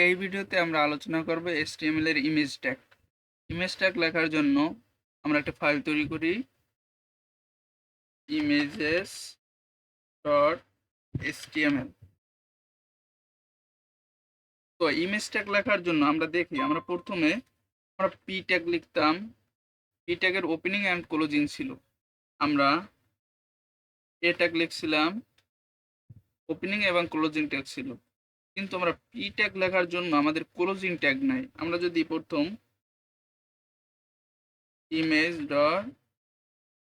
এই ভিডিওতে আমরা আলোচনা করব HTML এর ইমেজ ট্যাগ। ইমেজ ট্যাগ লেখার জন্য আমরা একটা ফাইল তৈরি করি images.html। তো ইমেজ ট্যাগ লেখার জন্য আমরা দেখি আমরা প্রথমে পি ট্যাগ লিখতাম। পি ট্যাগের ওপেনিং অ্যান্ড ক্লোজিং ছিল। আমরা এ ট্যাগ লিখছিলাম, ওপেনিং এবং ক্লোজিং ট্যাগ ছিল। কিন্তু আমরা পি ট্যাগ লেখার জন্য আমাদের ক্লোজিং ট্যাগ নাই। আমরা যদি প্রথম ইমেজ ডট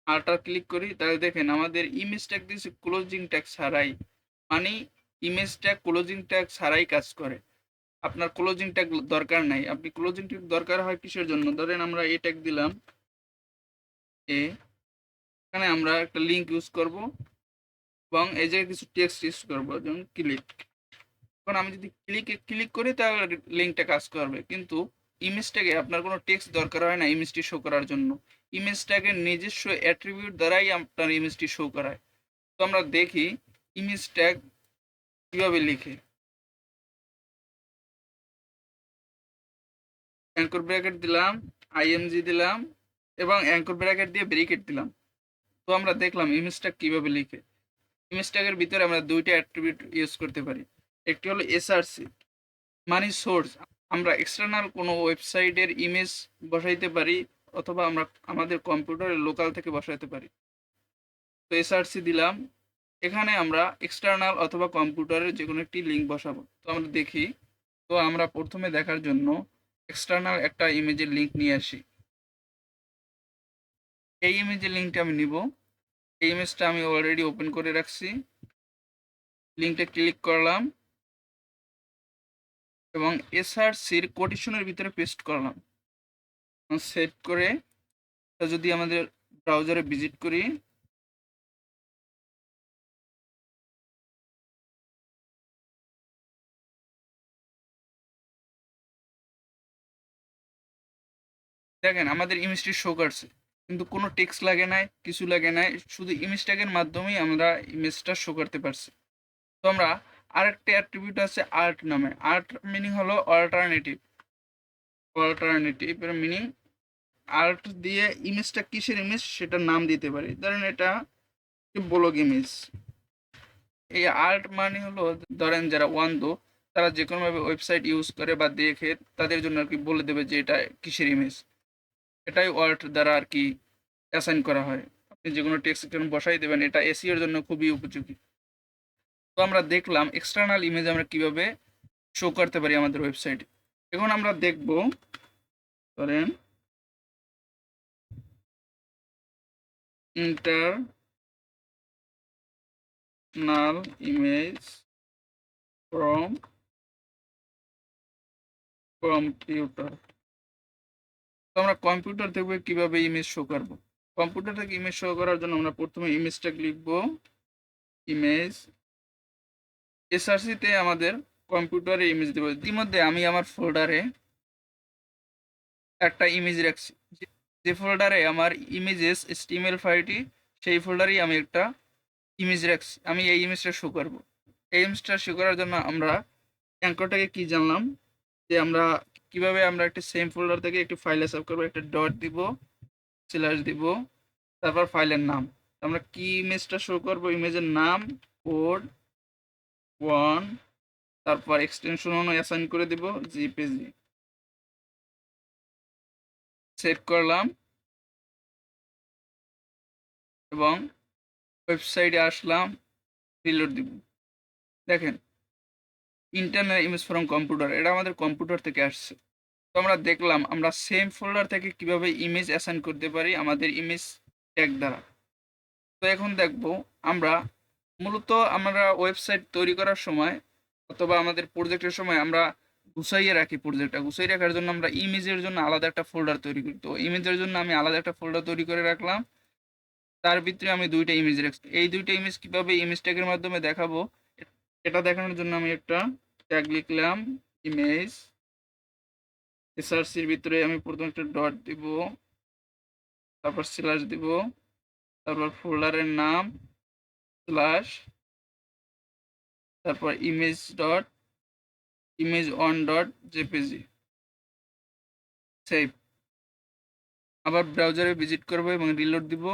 আল্টার ক্লিক করি তাহলে দেখেন আমাদের ইমেজ ট্যাগ দিয়েছে ক্লোজিং ট্যাগ ছাড়াই, মানে ইমেজ ট্যাগ ক্লোজিং ট্যাগ ছাড়াই কাজ করে। আপনার ক্লোজিং ট্যাগ দরকার নাই। আপনি ক্লোজিং ট্যাগ দরকার হয় কিসের জন্য? ধরেন আমরা এ ট্যাগ দিলাম, এখানে আমরা একটা লিঙ্ক ইউজ করব এবং এই জায়গায় কিছু টেক্সট ইউজ করব, যেমন ক্লিক। এখন আমি যদি ক্লিক করি তাহলে লিঙ্কটা কাজ করবে, কিন্তু ইমেজ ট্যাগে আপনার কোনো টেক্সট দরকার হয় না ইমেজটি শো করার জন্য। ইমেজ ট্যাগের নিজস্ব অ্যাট্রিবিউট দ্বারাই আপনার ইমেজটি শো করায়। তো আমরা দেখি ইমেজ ট্যাগ কিভাবে লিখে। অ্যাঙ্কর ব্র্যাকেট দিলাম, আইএমজি দিলাম এবং অ্যাঙ্কর ব্র্যাকেট দিয়ে ব্রেকেট দিলাম। তো আমরা দেখলাম ইমেজ ট্যাগ কিভাবে লিখে। ইমেজ ট্যাগের ভিতরে আমরা দুইটা অ্যাট্রিবিউট ইউজ করতে পারি। একটি হলো এসআরসি, মানে সোর্স। আমরা এক্সটার্নাল কোনো ওয়েবসাইটের ইমেজ বসাইতে পারি অথবা আমরা আমাদের কম্পিউটারে লোকাল থেকে বসাইতে পারি। তো এসআরসি দিলাম, এখানে আমরা এক্সটার্নাল অথবা কম্পিউটারের যে কোনো একটি লিঙ্ক বসাবো। তো আমরা দেখি। তো আমরা প্রথমে দেখার জন্য এক্সটার্নাল একটা ইমেজের লিঙ্ক নিয়ে আসি। এই ইমেজের লিঙ্কটা আমি নিব। এই ইমেজটা আমি অলরেডি ওপেন করে রাখছি। লিঙ্কটা ক্লিক করলাম এবং এসআরসির কোটেশনের ভিতরে পেস্ট করলাম। সেভ করে যদি আমাদের ব্রাউজারে ভিজিট করি, দেখেন আমাদের ইমেজটি শো করছে, কিন্তু কোনো টেক্সট লাগে নাই, কিছু লাগে নাই, শুধু ইমেজ ট্যাগের মাধ্যমেই আমরা ইমেজটা শো করতে পারছি। তো আমরা আরেকটা অ্যাট্রিবিউট আছে আর্ট নামে। আর্ট মিনিং হলো অল্টারনেটিভ। এর মিনিং আর্ট দিয়ে ইমেজটা কিসের ইমেজ সেটার নাম দিতে পারি। ধরেন এটা ব্লগ ইমেজ। এই আর্ট মানে হলো ধরেন যারা অন্ধ তারা যে কোনোভাবে ওয়েবসাইট ইউজ করে বা দেখে তাদের জন্য আর কি বলে দেবে যে এটা কিসের ইমেজ। এটাই ওয়ার্ড দ্বারা আর কি অ্যাসাইন করা হয়। আপনি যে কোনো টেক্সট এখানে বসাই দেবেন, এটা এসইওর জন্য খুবই উপযোগী। তো আমরা দেখলাম এক্সটার্নাল ইমেজ আমরা কিভাবে শো করতে পারি আমাদের ওয়েবসাইটে। এখন আমরা দেখব, ধরেন ইন্টারনাল ইমেজ ফ্রম কম্পিউটার। তো আমরা কম্পিউটার থেকে কিভাবে ইমেজ শো করব। কম্পিউটার থেকে ইমেজ শো করার জন্য আমরা প্রথমে ইমেজটা লিখব, ইমেজ। এসআরসিতে আমাদের কম্পিউটারে ইমেজ দেবো। ইতিমধ্যে আমি আমার ফোল্ডারে একটা ইমেজ রাখছি। যে ফোল্ডারে আমার ইমেজেস HTML ফাইলটি, সেই ফোল্ডারেই আমি একটা ইমেজ রাখছি। আমি এই ইমেজটা শো করব। এই ইমেজটা শো করার জন্য আমরা অ্যাঙ্করটাকে কি জানলাম, যে আমরা কিভাবে আমরা একটা সেম ফোল্ডার থেকে একটি ফাইলে সেভ করবো। একটা ডট দিব, স্ল্যাশ দিব, তারপর ফাইলের নাম। আমরা কি ইমেজটা শো করবো, ইমেজের নাম কোড 1, তারপর এক্সটেনশন অ্যাসাইন করে দিব জিপিজি। সেভ করলাম এবং ওয়েবসাইটে আসলাম, রিলোড দিব। দেখেন ইন্টারনাল ইমেজ ফ্রম কম্পিউটার, এটা আমাদের কম্পিউটার থেকে আসছে। তো আমরা দেখলাম আমরা সেম ফোল্ডার থেকে কিভাবে ইমেজ অ্যাসাইন করতে পারি আমাদের ইমেজ ট্যাগ দ্বারা। তো এখন দেখব আমরা মূলত আমরা ওয়েবসাইট তৈরি করার সময় অথবা আমাদের প্রজেক্টের সময় আমরা গুছাইয়ে রাখি। প্রজেক্টটা গুছাই রাখার জন্য আমরা ইমেজের জন্য আলাদা একটা ফোল্ডার তৈরি করি। তো ইমেজের জন্য আমি আলাদা একটা ফোল্ডার তৈরি করে রাখলাম, তার ভিতরে আমি দুইটা ইমেজ রাখছি। এই দুইটা ইমেজ কিভাবে ইমেজ ট্যাগের মাধ্যমে দেখাবো, এটা দেখানোর জন্য আমি একটা ট্যাগ লিখলাম, ইমেজ। এসআরসির ভিতরে আমি প্রথমে একটা ডট দিব, তারপর স্ল্যাশ দিব, তারপর ফোল্ডারের নাম স্ল্যাশ, তারপর ইমেজ ডট image1.jpg সেভ। আবার ব্রাউজারে ভিজিট করব এবং রিলোড দিব।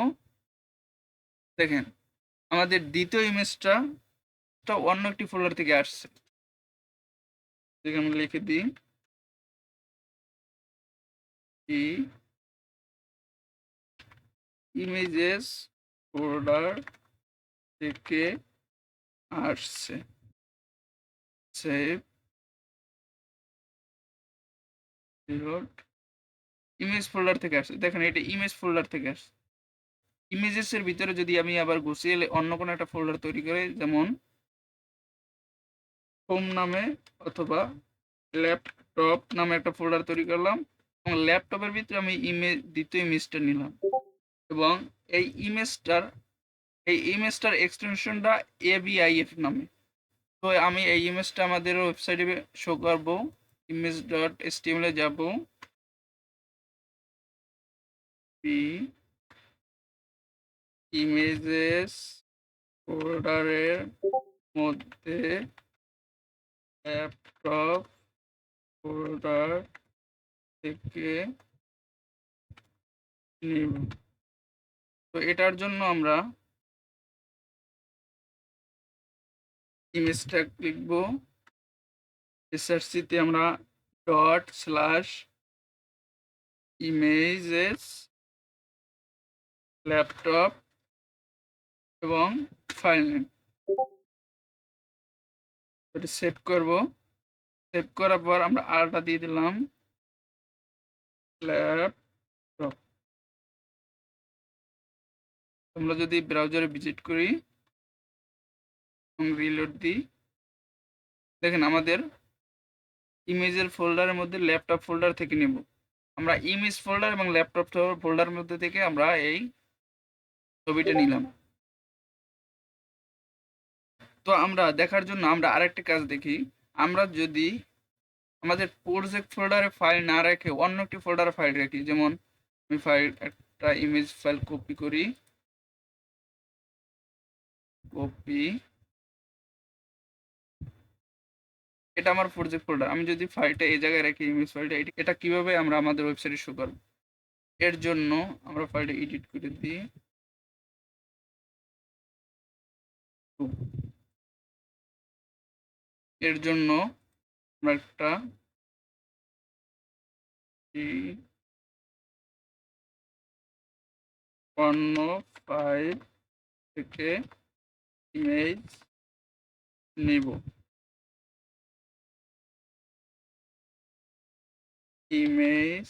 দেখেন আমাদের দ্বিতীয় ইমেজটা অন্য একটি ফোল্ডার থেকে আসছে। আমি লিখে দিই ইমেজেস ফোল্ডার থেকে আসছে, সেভ, রিলোড। ইমেজ ফোল্ডার থেকে আসছে। দেখেন এটা ইমেজ ফোল্ডার থেকে আসছে। ইমেজেসের ভিতরে যদি আমি আবার গুছিয়ে অন্য কোনো একটা ফোল্ডার তৈরি করে, যেমন হোম নামে অথবা ল্যাপটপ নামে একটা ফোল্ডার তৈরি করলাম এবং ল্যাপটপের ভিতরে আমি দ্বিতীয় ইমেজটা নিলাম এবং এই ইমেজটার এক্সটেনশনটা ABIF নামে। তো আমি এই ইমেজটা আমাদের ওয়েবসাইটে শো করব। image.html এ যাব, ইমেজেস ফোল্ডারের মধ্যে ল্যাপটপ ফোল্ডার থেকে নিব। তো এটার জন্য আমরা ইমেজটা লিখব, এসআরসিতে আমরা ./images ল্যাপটপ এবং ফাইল নেম এটা সেভ করব। সেভ করার পর আমরা আরটা দিয়ে দিলাম ল্যাপটপ। আমরা যদি ব্রাউজারে ভিজিট করি এবং রিলোড দিই, দেখেন আমাদের ইমেজের ফোল্ডারের মধ্যে ল্যাপটপ ফোল্ডার থেকে নেব। আমরা ইমেজ ফোল্ডার এবং ল্যাপটপ ফোল্ডারের মধ্যে থেকে আমরা এই ছবিটা নিলাম। তো আমরা দেখার জন্য আমরা আরেকটা কাজ দেখি। আমরা যদি আমাদের প্রজেক্ট ফোল্ডারে ফাইল না রেখে অন্য একটি ফোল্ডারে ফাইল রাখি, যেমন আমি একটা ইমেজ ফাইল কপি করি, এটা আমার প্রজেক্ট ফোল্ডার। আমি যদি ফাইলটা এই জায়গায় রাখি, ইমেজ ফাইলটা, এটা কিভাবে আমরা আমাদের ওয়েবসাইটে শো করব? এর জন্য আমরা ফাইলটা এডিট করে দিই। এর জন্য আমরা একটা অন্য ফাইল থেকে ইমেজ নিব। ইমেজ,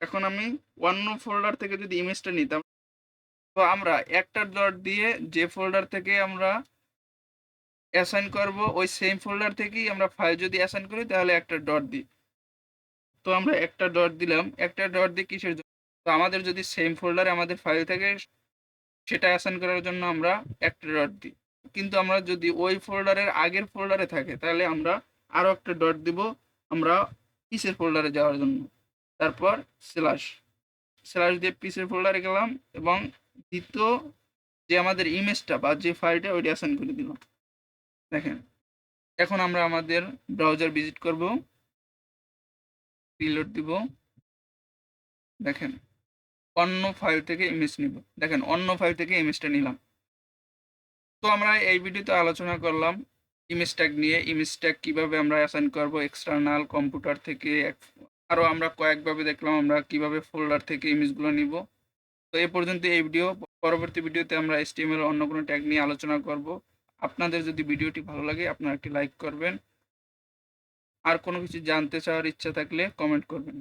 এখন আমি অন্য ফোল্ডার থেকে যদি ইমেজটা নিতাম, তো আমরা একটা ডট দিয়ে যে ফোল্ডার থেকে আমরা অ্যাসাইন করব ওই সেম ফোল্ডার থেকেই আমরা ফাইল যদি অ্যাসাইন করি তাহলে একটা ডট দিই। তো আমরা একটা ডট দিলাম। একটা ডট দিয়ে কিসের জন্য? তো আমাদের যদি সেম ফোল্ডারে আমাদের ফাইল থাকে সেটা অ্যাসাইন করার জন্য আমরা একটা ডট দিই। কিন্তু আমরা যদি ওই ফোল্ডারের আগের ফোল্ডারে থাকে তাহলে আমরা আরও একটা ডট দিব আমরা পিসের ফোল্ডারে যাওয়ার জন্য। তারপর স্ল্যাশ দিয়ে পিসের ফোল্ডারে গেলাম এবং দ্বিতীয় যে আমাদের ইমেজটা বা যে ফাইলটা ওইটা অ্যাসাইন করে দিলাম। দেখেন এখন আমরা আমাদের ব্রাউজার ভিজিট করব, রিলোড দিব। দেখেন অন্য ফাইল থেকে ইমেজ নিব। দেখেন অন্য ফাইল থেকে ইমেজটা নিলাম। তো আমরা এই ভিডিওতে আলোচনা করলাম ইমেজ ট্যাগ নিয়ে। ইমেজ ট্যাগ কীভাবে আমরা অ্যাসাইন করব এক্সটার্নাল কম্পিউটার থেকে। আরও আমরা কয়েকভাবে দেখলাম আমরা কিভাবে ফোল্ডার থেকে ইমেজগুলো নিব। তো এই পর্যন্ত এই ভিডিও। পরবর্তী ভিডিওতে আমরা HTML অন্য কোনো ট্যাগ নিয়ে আলোচনা করব। আপনাদের যদি ভিডিওটি ভালো লাগে আপনারা একটি লাইক করবেন। আর কোনো কিছু জানতে চাওয়ার ইচ্ছা থাকলে কমেন্ট করবেন।